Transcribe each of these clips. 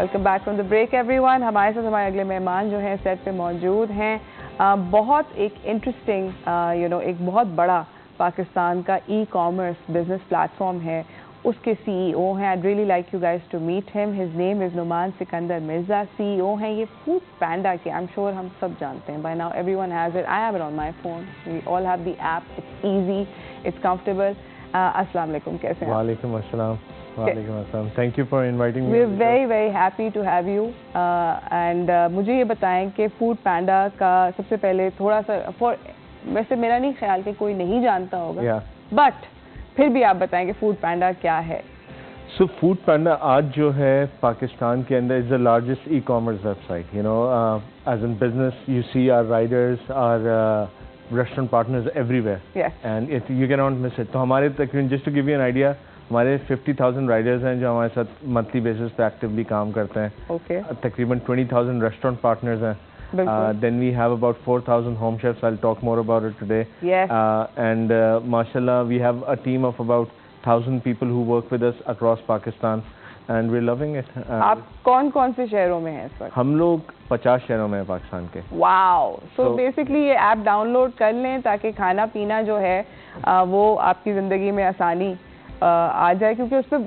Welcome back from the break everyone. हमारे साथ हमारे अगले मेहमान जो हैं सेट पे मौजूद हैं। बहुत एक इंटरेस्टिंग एक बहुत बड़ा पाकिस्तान का ई-कॉमर्स बिजनेस प्लेटफॉर्म है, उसके सीईओ हैं। I'd really like you guys to meet him. His name is Numan Sikandar Mirza. CEO हैं ये फूड पैंडा के। I'm sure हम सब जानते हैं, by now everyone has it. I have it on my phone. We all have the app. It's easy, it's comfortable. अस्सलाम वालेकुम, कैसे हैं? वालेकुम अस्सलाम। वालेकुम अस्सलाम। Thank you for inviting me. We're very very happy to have you. And मुझे ये बताएं कि फूड पैंडा का सबसे पहले थोड़ा सा वैसे मेरा नहीं ख्याल कि कोई नहीं जानता होगा, बट फिर भी आप बताएं कि फूड पैंडा क्या है। So फूड पैंडा आज जो है पाकिस्तान के अंदर is the largest e-commerce website. You know, as in business, you see our riders, our restaurant partners everywhere. Yes. And you cannot miss it. तो हमारे तकरीबन just to give you an idea, हमारे 50,000 Riders हैं जो हमारे साथ monthly basis पे actively काम करते हैं। Okay. तकरीबन 20,000 रेस्टोरेंट पार्टनर्स हैं। Then we have about 4,000 home chefs. I'll talk more about it today. Yes. And mashallah, we have a team of about 1,000 people who work with us across Pakistan, and we're loving it. आप कौन-कौन से शहरों में हैं इस वक्त? हम लोग 50 शहरों में हैं पाकिस्तान के। Wow. So basically ये ऐप डाउनलोड कर लें ताकि खाना पीना जो है वो आपकी ज़िंदगी में आसानी आ जाए, क्योंकि उस पर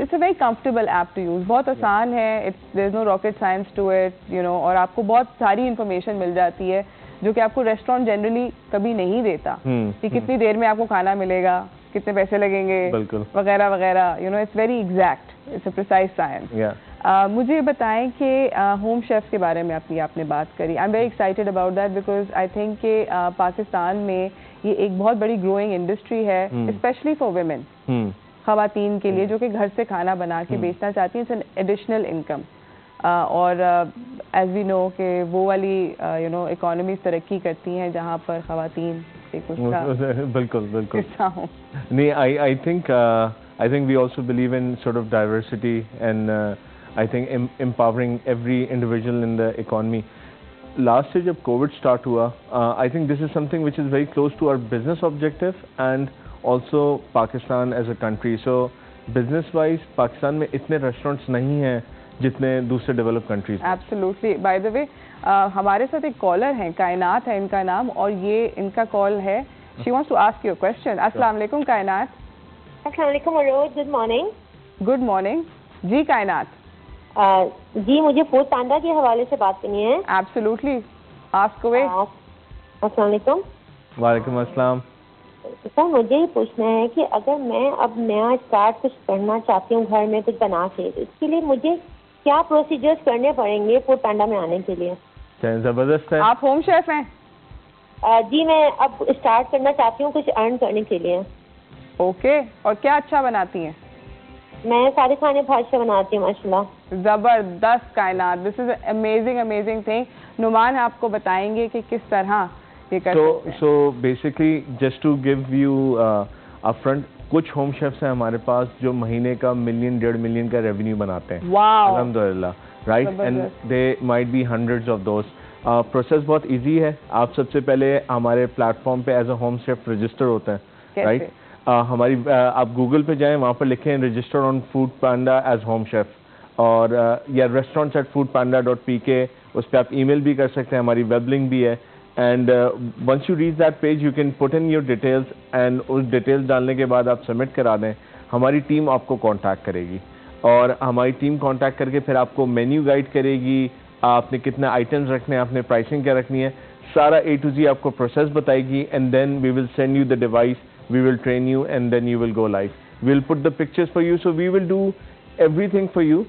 it's a very comfortable app to use. बहुत आसान है, there is no rocket science to it, you know, और आपको बहुत सारी इन्फॉर्मेशन मिल जाती है जो कि आपको रेस्टोरेंट जनरली कभी नहीं देता कि कितनी देर में आपको खाना मिलेगा, कितने पैसे लगेंगे, वगैरह वगैरह। You know, it's very exact, it's a precise science. मुझे बताएं कि होम शेफ के बारे में आपने बात करी। I am very excited about that because I think कि पाकिस्तान में ये एक बहुत बड़ी ग्रोइंग इंडस्ट्री है, स्पेशली फॉर वुमेन, ख़वातीन के लिए जो कि घर से खाना बना के बेचना चाहती हैं। It's an additional income. और एज वी नो कि वो वाली इकोनॉमीज तरक्की करती हैं जहाँ पर ख़वातीन एक उसका बिल्कुल हिस्सा हो। नहीं, I think we also believe in sort of diversity and I think empowering every individual in the economy. Last से जब कोविड स्टार्ट हुआ, I think this is something which is very close to our business objective and also Pakistan as a country. So business wise Pakistan में इतने restaurants नहीं हैं जितने दूसरे develop countries. Absolutely. By the way, हमारे साथ एक कॉलर हैं, कायनात है इनका नाम, और ये इनका कॉल है। She wants to ask you a question. अस्सलाम वालेकुम कायनात। अस्सलाम वालेकुम Arooj, good morning. Good morning ji Kainat. जी, मुझे फूड पैंडा के हवाले से बात करनी है। Absolutely. Ask away. अस्सलाम वालेकुम। वालेकुम अस्सलाम। सर, मुझे ही पूछना है कि अगर मैं अब नया स्टार्ट कुछ करना चाहती हूँ घर में कुछ बना के, तो इसके लिए मुझे क्या प्रोसीजर्स करने पड़ेंगे फूड पैंडा में आने के लिए? जबरदस्त है। आप होम शेफ हैं? जी, मैं अब स्टार्ट करना चाहती हूँ कुछ अर्न करने के लिए। ओके। और क्या अच्छा बनाती हैं? मैं सारे खाने भाषा बनाती हूँ माशाल्लाह। जबरदस्त Kainat, this is amazing thing. Numan आपको बताएंगे कि किस तरह ये कर सकते हैं। So basically just to give you upfront, कुछ होम शेफ्स हैं हमारे पास जो महीने का 1 मिलियन 1.5 मिलियन का रेवेन्यू बनाते हैं। वाओ, अल्हम्दुलिल्लाह, right, and they might be hundreds of those. Process बहुत इजी है। आप सबसे पहले हमारे प्लेटफॉर्म पे as a home chef register होते हैं, राइट। हमारी आप गूगल पे जाएं, वहाँ पर लिखें register on food panda age home chef, और या restaurants@foodpanda.pk, उस पर आप ईमेल भी कर सकते हैं, हमारी वेब लिंक भी है। And once you reach that page, you can put in your details, and उस डिटेल्स डालने के बाद आप सबमिट करा दें, हमारी टीम आपको कांटेक्ट करेगी, और हमारी टीम कांटेक्ट करके फिर आपको मेन्यू गाइड करेगी, आपने कितने आइटम्स रखने हैं, आपने प्राइसिंग क्या रखनी है, सारा A to Z आपको प्रोसेस बताएगी। And then we will send you the device, we will train you, and then you will go live. We will put the pictures for you, so we will do everything for you,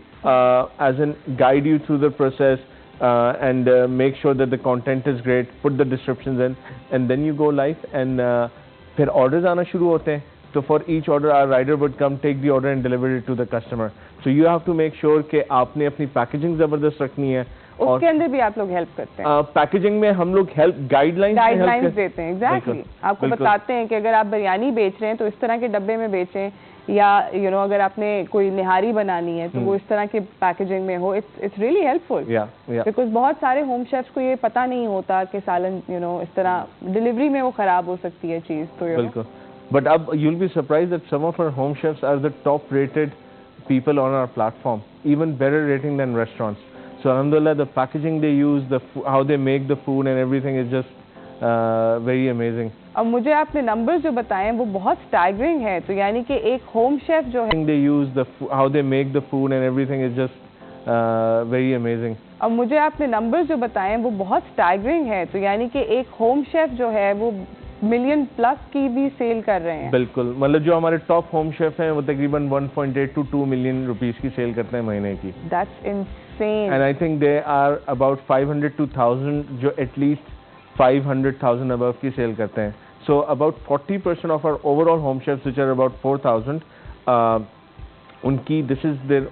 as in guide you through the process, and make sure that the content is great, put the descriptions in, and then you go live, and फिर orders आना शुरू होते हैं। So for each order our rider would come, take the order and deliver it to the customer. So you have to make sure कि आपने अपनी packaging ज़बरदस्त रखनी है। उसके अंदर भी आप लोग हेल्प करते हैं? पैकेजिंग में हम लोग हेल्प गाइडलाइंस देते हैं। एग्जैक्टली, आपको बताते हैं कि अगर आप बिरयानी बेच रहे हैं तो इस तरह के डब्बे में बेचें, या अगर आपने कोई निहारी बनानी है तो वो इस तरह के पैकेजिंग में हो। इट्स रियली हेल्पफुल, बिकॉज बहुत सारे होम शेफ्स को ये पता नहीं होता कि सालन इस तरह डिलीवरी में वो खराब हो सकती है चीज़। तो बिल्कुल, बट अब you'll be surprised that some of our home chefs are the top rated people on our platform, even better rating than restaurants. So alhamdulillah, the packaging they use, how they make the food and everything is just very amazing. अब मुझे आपने numbers जो बताए वो बहुत staggering है, तो यानी कि एक होम शेफ जो है, they use how they make the food and everything is just very amazing. अब मुझे आपने नंबर्स जो बताए वो बहुत स्टैगरिंग है, तो यानी कि एक होम शेफ जो है वो मिलियन प्लस की भी सेल कर रहे हैं. बिल्कुल, मतलब जो हमारे टॉप होम शेफ हैं वो तकरीबन 1.8 to 2 million रुपीस की सेल करते हैं महीने की. That's insane. And I think they are about 500 to 1000 जो at least 500,000 above की सेल करते हैं. So about 40% of our overall home chefs, which are about 4,000, this is their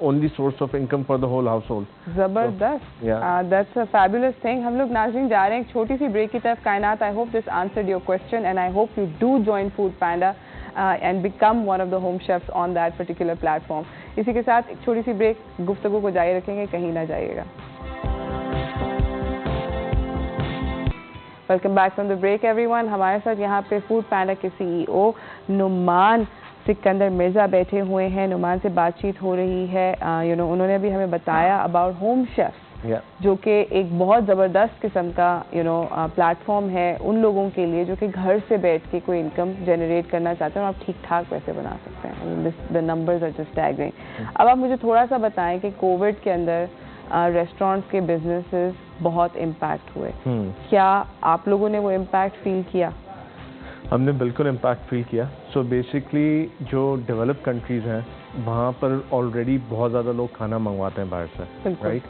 only source of income for the whole household. जबरदस्त. So, yeah. That's a fabulous thing. हम लोग नाज़रीन जा रहे हैं एक छोटी सी ब्रेक की तरफ. कायनात, I hope this answered your question and I hope you do join Food Panda and become one of the home chefs on that particular platform. इसी के साथ एक छोटी सी ब्रेक, गुफ्तगू को जारी रखेंगे, कहीं ना जाइएगा. Welcome back from the break everyone. हमारे साथ यहाँ पे फूड पैंडा के CEO नुमान सिकंदर मिर्ज़ा बैठे हुए हैं. नुमान से बातचीत हो रही है. उन्होंने अभी हमें बताया अबाउट होम शेफ, जो कि एक बहुत ज़बरदस्त किस्म का प्लेटफॉर्म है उन लोगों के लिए जो कि घर से बैठ के कोई इनकम जनरेट करना चाहते हैं और आप ठीक ठाक पैसे बना सकते हैं. The numbers are just staggering. अब आप मुझे थोड़ा सा बताएं कि कोविड के अंदर रेस्टोरेंट्स के बिजनेसेस बहुत इम्पैक्ट हुए. क्या आप लोगों ने वो इम्पैक्ट फील किया? हमने बिल्कुल इम्पैक्ट फील किया. सो बेसिकली जो डेवलप कंट्रीज़ हैं वहाँ पर ऑलरेडी बहुत ज़्यादा लोग खाना मंगवाते हैं बाहर से, राइट.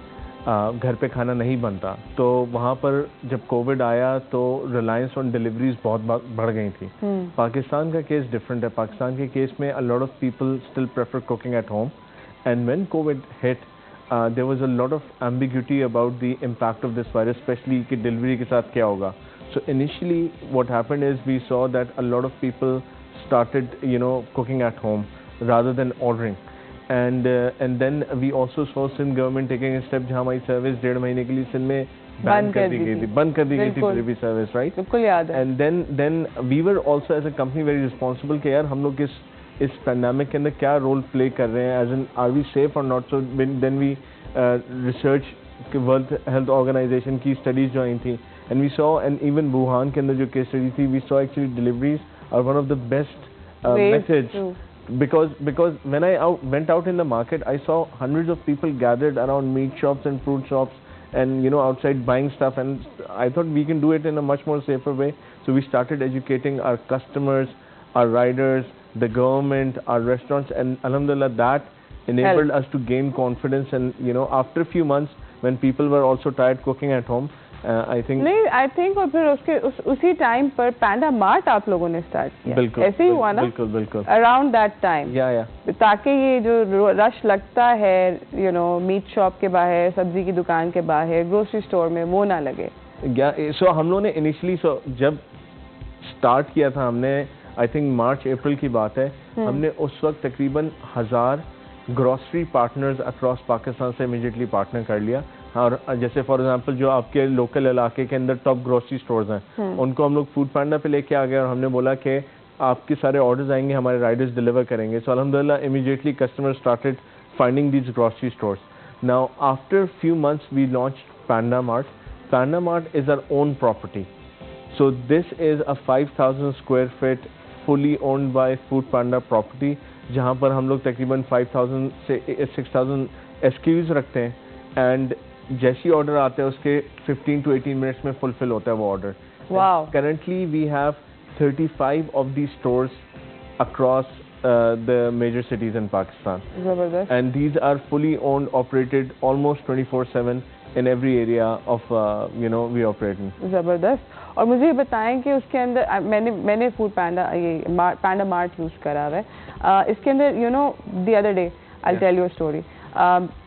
घर पे खाना नहीं बनता, तो वहाँ पर जब कोविड आया तो रिलायंस ऑन डिलीवरीज बहुत बढ़ गई थी. पाकिस्तान का केस डिफरेंट है. पाकिस्तान के केस में a lot of people still prefer cooking at home, and when Covid hit there was a lot of ambiguity about the impact of this virus, especially कि delivery के साथ क्या होगा. So initially what happened is we saw that a lot of people started cooking at home rather than ordering, and then we also saw Sindh government taking a step जहाँ हमारी service 1.5 महीने के लिए सिंध में बंद कर दी गई थी डिलीवरी सर्विस, राइट. बिल्कुल याद है. And then we were also as a company very responsible कि यार हम लोग इस पैंडेमिक के अंदर क्या रोल प्ले कर रहे हैं, as in are we safe और not. So then we research World Health Organization की स्टडीज जो आई थी, and we saw, and even Wuhan के अंदर जो केस स्टडी थी, we saw actually deliveries are one of the best methods, because when I went out in the market, I saw hundreds of people gathered around meat shops and fruit shops and outside buying stuff, and I thought we can do it in a much more safer way. So we started educating our customers, our riders, the government, our restaurants, and alhamdulillah that enabled us to gain confidence. And after a few months when people were also tired cooking at home, I think I think और फिर उसी time पर पैंडा mart आप लोगों ने start किया. बिल्कुल ऐसे ही हुआ ना. बिल्कुल अराउंड दैट टाइम. या ताकि ये जो रश लगता है मीट शॉप के बाहर, सब्जी की दुकान के बाहर, ग्रोसरी स्टोर में, वो ना लगे. सो हम लोगों ने इनिशियली जब स्टार्ट किया था, हमने आई थिंक मार्च अप्रैल की बात है, हमने उस वक्त तकरीबन 1000 ग्रॉसरी पार्टनर्स अक्रॉस पाकिस्तान से इमीडिएटली पार्टनर कर लिया. और जैसे फॉर एग्जांपल जो आपके लोकल इलाके के अंदर टॉप ग्रॉसरी स्टोर्स हैं, उनको हम लोग फूड पैंडा पे लेके आ गए और हमने बोला कि आपके सारे ऑर्डर्स आएंगे, हमारे राइडर्स डिलीवर करेंगे. सो अल्हम्दुलिल्लाह immediately customer started finding these grocery stores. Now after few months we launched Panda Mart. Panda Mart is our own property. So this is a 5,000 square feet fully owned by Food Panda property, जहाँ पर हम लोग तकरीबन 5,000 से 6,000 SKUs रखते हैं, and जैसी order आते हैं उसके 15 to 18 मिनट्स में फुलफिल होता है वो order. Wow. Currently we have 35 of these stores across the major cities in Pakistan. Zabardast. And these are fully owned, operated almost 24/7 in every area of we operate in. ज़बरदस्त. और मुझे ये बताएं कि उसके अंदर मैंने Foodpanda Panda Mart use करा हुआ है. इसके अंदर the other day I tell you story.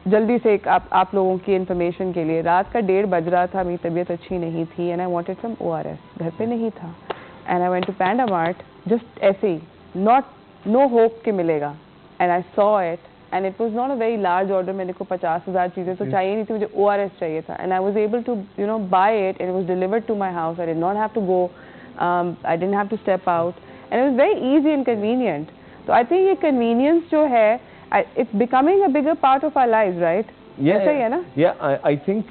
जल्दी से एक आप लोगों की इन्फॉर्मेशन के लिए, रात का 1:30 बज रहा था, मेरी तबीयत अच्छी नहीं थी, and I wanted some ORS. घर पे नहीं था, and I went to Panda Mart just ऐसे ही, नो होप कि मिलेगा, and I saw it, and it was not a very large order. मेरे को 50,000 चीज़ें तो चाहिए नहीं थी, मुझे ORS चाहिए था, and I was able to buy it, and it was delivered to my house. I did not have to go, I didn't have to step out, and it was very easy and convenient. तो I think ये convenience जो है it's becoming a bigger part of our lives, right? Yeah, I think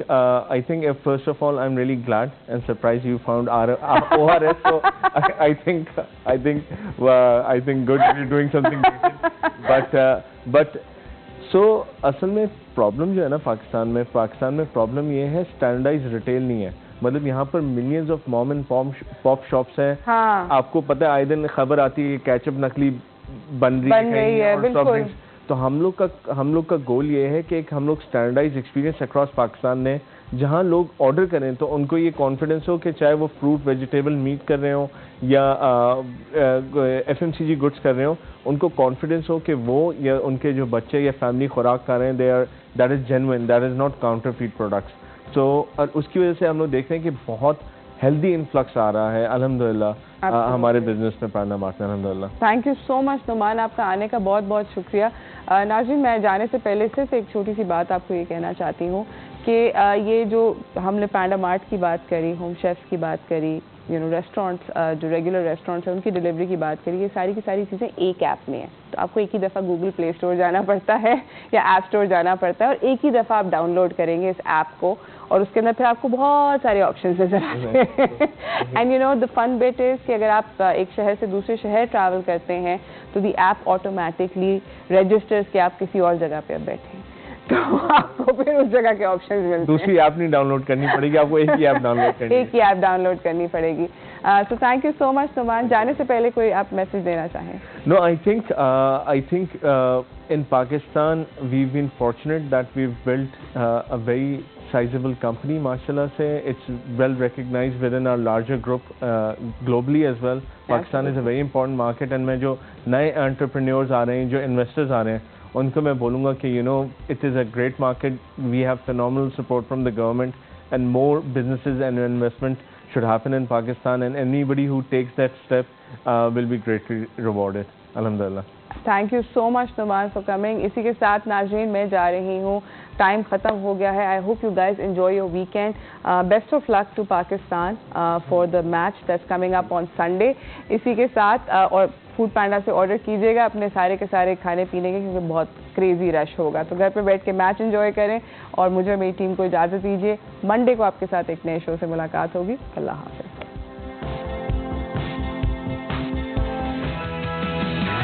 first of all, I'm really glad and surprised you found our ORS. So I think good, you're doing something decent. But so असल में problem जो है ना पाकिस्तान में problem ये है, standardise retail नहीं है। मतलब यहाँ पर millions of mom and pop shops हैं। हाँ। आपको पता है आए दिन खबर आती है केचप नकली बन रही है बिल्कुल। तो हम लोग का गोल ये है कि एक हम लोग स्टैंडर्डाइज एक्सपीरियंस अक्रॉस पाकिस्तान ने, जहाँ लोग ऑर्डर करें तो उनको ये कॉन्फिडेंस हो कि चाहे वो फ्रूट वेजिटेबल मीट कर रहे हो या FMCG गुड्स कर रहे हो, उनको कॉन्फिडेंस हो कि वो या उनके जो बच्चे या फैमिली खुराक खा रहे हैं that is genuine, that is not counterfeit products. So और उसकी वजह से हम लोग देख रहे हैं कि बहुत हेल्दी इन्फ्लक्स आ रहा है अल्हम्दुलिल्लाह हमारे बिजनेस में पाना मार्ट में अल्हम्दुलिल्लाह। Thank you so much Numan, आपका आने का बहुत बहुत शुक्रिया। नाज़रीन, मैं जाने से पहले सिर्फ एक छोटी सी बात आपको ये कहना चाहती हूँ कि ये जो हमने पांडा मार्ट की बात करी, होम शेफ्स की बात करी, रेस्टोरेंट्स जो रेगुलर रेस्टोरेंट्स हैं उनकी डिलीवरी की बात करी, ये सारी की सारी चीज़ें एक ऐप में है। तो आपको एक ही दफ़ा गूगल प्ले स्टोर जाना पड़ता है या ऐप स्टोर जाना पड़ता है और एक ही दफ़ा आप डाउनलोड करेंगे इस ऐप को और उसके अंदर फिर आपको बहुत सारे ऑप्शन नजर आते हैं। And the fun bit is कि अगर आप एक शहर से दूसरे शहर ट्रैवल करते हैं तो दी ऐप ऑटोमेटिकली रजिस्टर्स कि आप किसी और जगह पे अब बैठे हैं, तो आपको फिर उस जगह के ऑप्शंस मिलते हैं। दूसरी ऐप नहीं डाउनलोड करनी पड़ेगी, आपको एक ही ऐप डाउनलोड करनी पड़ेगी। So thank you so much Numan. जाने से पहले कोई आप मैसेज देना चाहें? No, I think in Pakistan we've been fortunate that we've built a very sizable company, mashallah se. It's well recognized within our larger group globally as well. Pakistan is a very important market and मैं जो नए entrepreneurs आ रहे हैं, जो investors आ रहे हैं, उनको मैं बोलूँगा कि it is a great market. We have phenomenal support from the government and more businesses and investment should happen in Pakistan, and anybody who takes that step will be greatly rewarded. Alhamdulillah. Thank you so much Numan for coming. इसी के साथ नाज़रीन मैं जा रही हूँ, time ख़त्म हो गया है। I hope you guys enjoy your weekend. Best of luck to Pakistan for the match that's coming up on Sunday. इसी के साथ और फूड पांडा से ऑर्डर कीजिएगा अपने सारे के सारे खाने पीने के, क्योंकि बहुत क्रेजी रश होगा। तो घर पे बैठ के मैच एंजॉय करें और मुझे मेरी टीम को इजाज़त दीजिए। मंडे को आपके साथ एक नए शो से मुलाकात होगी। अल्लाह हाफ़िज़।